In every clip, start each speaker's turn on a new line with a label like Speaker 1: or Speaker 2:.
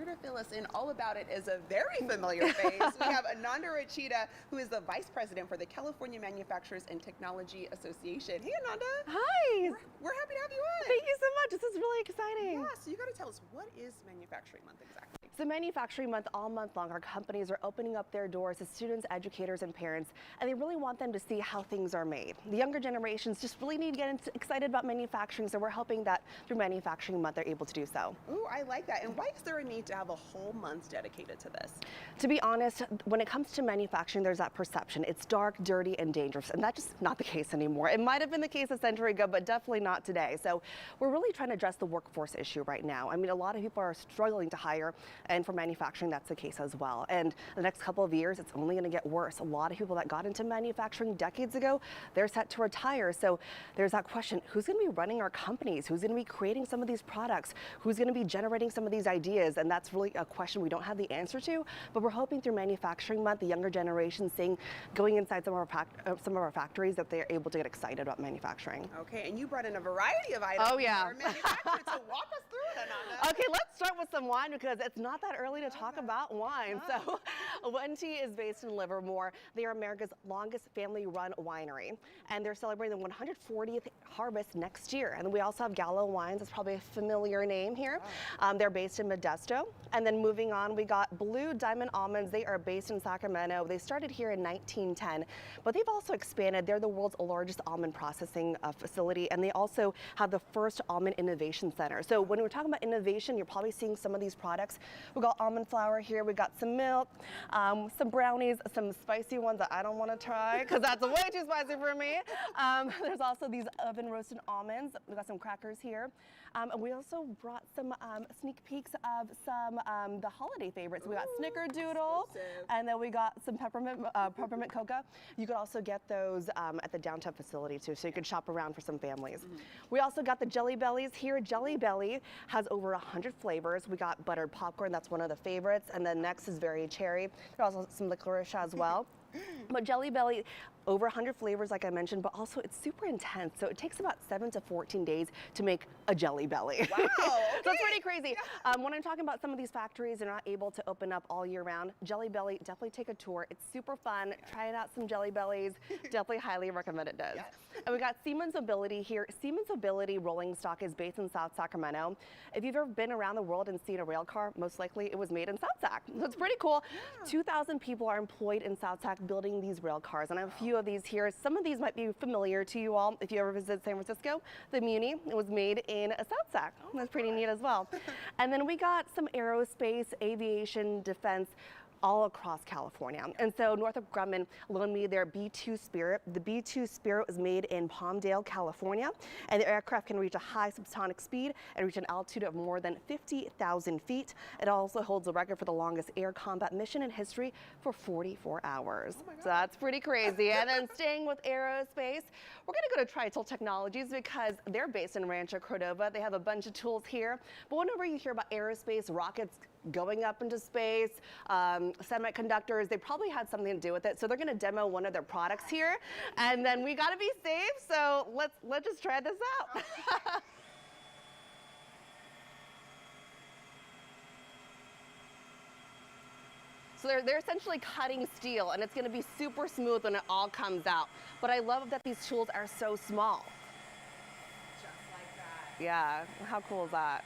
Speaker 1: to fill us in all about it is a very familiar face. We have Ananda Rachita, who is the Vice President for the California Manufacturers and Technology Association. Hey, Ananda.
Speaker 2: Hi.
Speaker 1: We're happy to have you on.
Speaker 2: Thank you so much. This is really exciting.
Speaker 1: Yeah, so you got to tell us, what is Manufacturing Month exactly?
Speaker 2: So Manufacturing Month, all month long, our companies are opening up their doors to students, educators, and parents, and they really want them to see how things are made. The younger generations just really need to get excited about manufacturing, so we're hoping that through Manufacturing Month, they're able to do so.
Speaker 1: Ooh, I like that. And why is there a need to have a whole month dedicated to this?
Speaker 2: To be honest, when it comes to manufacturing, there's that perception. It's dark, dirty, and dangerous, and that's just not the case anymore. It might have been the case a century ago, but definitely not today. So we're really trying to address the workforce issue right now. I mean, a lot of people are struggling to hire, and for manufacturing, that's the case as well. And the next couple of years, it's only going to get worse. A lot of people that got into manufacturing decades ago, they're set to retire. So there's that question, who's going to be running our companies? Who's going to be creating some of these products? Who's going to be generating some of these ideas? And that's really a question we don't have the answer to, but we're hoping through Manufacturing Month, the younger generation going inside some of our factories, that they're able to get excited about manufacturing.
Speaker 1: Okay, and you brought in a variety of items.
Speaker 2: Oh yeah.
Speaker 1: So walk us through it, Ananda.
Speaker 2: Okay, let's start with some wine because it's not that early to talk about wine. So Wente is based in Livermore. They are America's longest family-run winery, and they're celebrating the 140th harvest next year. And we also have Gallo Wines. That's probably a familiar name here. They're based in Modesto. And then moving on, we got Blue Diamond Almonds. They are based in Sacramento. They started here in 1910, but they've also expanded. They're the world's largest almond processing facility, and they also have the first almond innovation center. So when we're talking about innovation, you're probably seeing some of these products. We've got almond flour here. We got some milk, some brownies, some spicy ones that I don't want to try because that's way too spicy for me. There's also these oven roasted almonds. We got some crackers here. And we also brought some sneak peeks of some the holiday favorites. We got Snickerdoodle,
Speaker 1: exclusive.
Speaker 2: and then we got some peppermint cocoa. You could also get those at the downtown facility too, so you could shop around for some families. We also got the Jelly Bellies here. Jelly Belly has over 100 flavors. We got buttered popcorn, that's one of the favorites, and then next is very cherry. There's also some licorice as well. But Jelly Belly, over 100 flavors, like I mentioned, but also it's super intense. So it takes about 7 to 14 days to make a Jelly Belly.
Speaker 1: Wow, okay.
Speaker 2: So it's pretty crazy. When I'm talking about some of these factories, they're not able to open up all year round. Jelly Belly, definitely take a tour. It's super fun. Trying out some Jelly Bellies. Definitely highly recommend it does.
Speaker 1: Yes.
Speaker 2: And we got Siemens Mobility here. Siemens Mobility rolling stock is based in South Sacramento. If you've ever been around the world and seen a rail car, most likely it was made in South Sac. So it's pretty cool. 2,000 people are employed in South Sac building these rail cars, and I have a few of these here. Some of these might be familiar to you all if you ever visit San Francisco. The Muni, it was made in South Sac. That's pretty neat as well. And then we got some aerospace, aviation, defense, all across California. And so Northrop Grumman loaned me their B-2 Spirit. The B-2 Spirit was made in Palmdale, California, and the aircraft can reach a high subsonic speed and reach an altitude of more than 50,000 feet. It also holds the record for the longest air combat mission in history for 44 hours. So that's pretty crazy. And then staying with aerospace, we're gonna go to Triton Technologies because they're based in Rancho Cordova. They have a bunch of tools here. But whenever you hear about aerospace, rockets going up into space, semiconductors, they probably had something to do with it. So they're going to demo one of their products here, and then we got to be safe. So let's just try this out. So they're essentially cutting steel, and it's going to be super smooth when it all comes out. But I love that these tools are so small.
Speaker 1: Just like that.
Speaker 2: Yeah, how cool is that?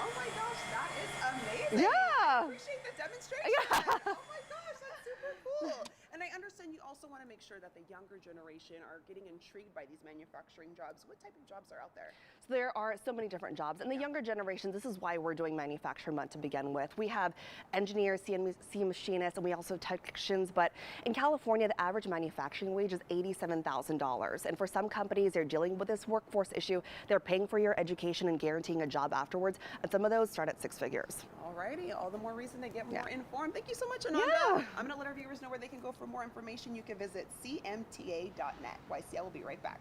Speaker 1: Oh my gosh, that is amazing.
Speaker 2: Yeah.
Speaker 1: I appreciate the demonstration.
Speaker 2: Yeah.
Speaker 1: Oh my gosh, that's super cool. And I understand you also want to make sure that the younger generation are getting intrigued by these manufacturing jobs. What type of jobs are out there?
Speaker 2: So there are so many different jobs. And the younger generation, this is why we're doing Manufacturing Month to begin with. We have engineers, CNC machinists, and we also have technicians. But in California, the average manufacturing wage is $87,000. And for some companies, they're dealing with this workforce issue. They're paying for your education and guaranteeing a job afterwards. And some of those start at 6 figures.
Speaker 1: Alrighty, all the more reason to get more informed. Thank you so much, Ananda.
Speaker 2: Yeah.
Speaker 1: I'm going to let our viewers know where they can go for more information. You can visit cmta.net. YCL will be right back.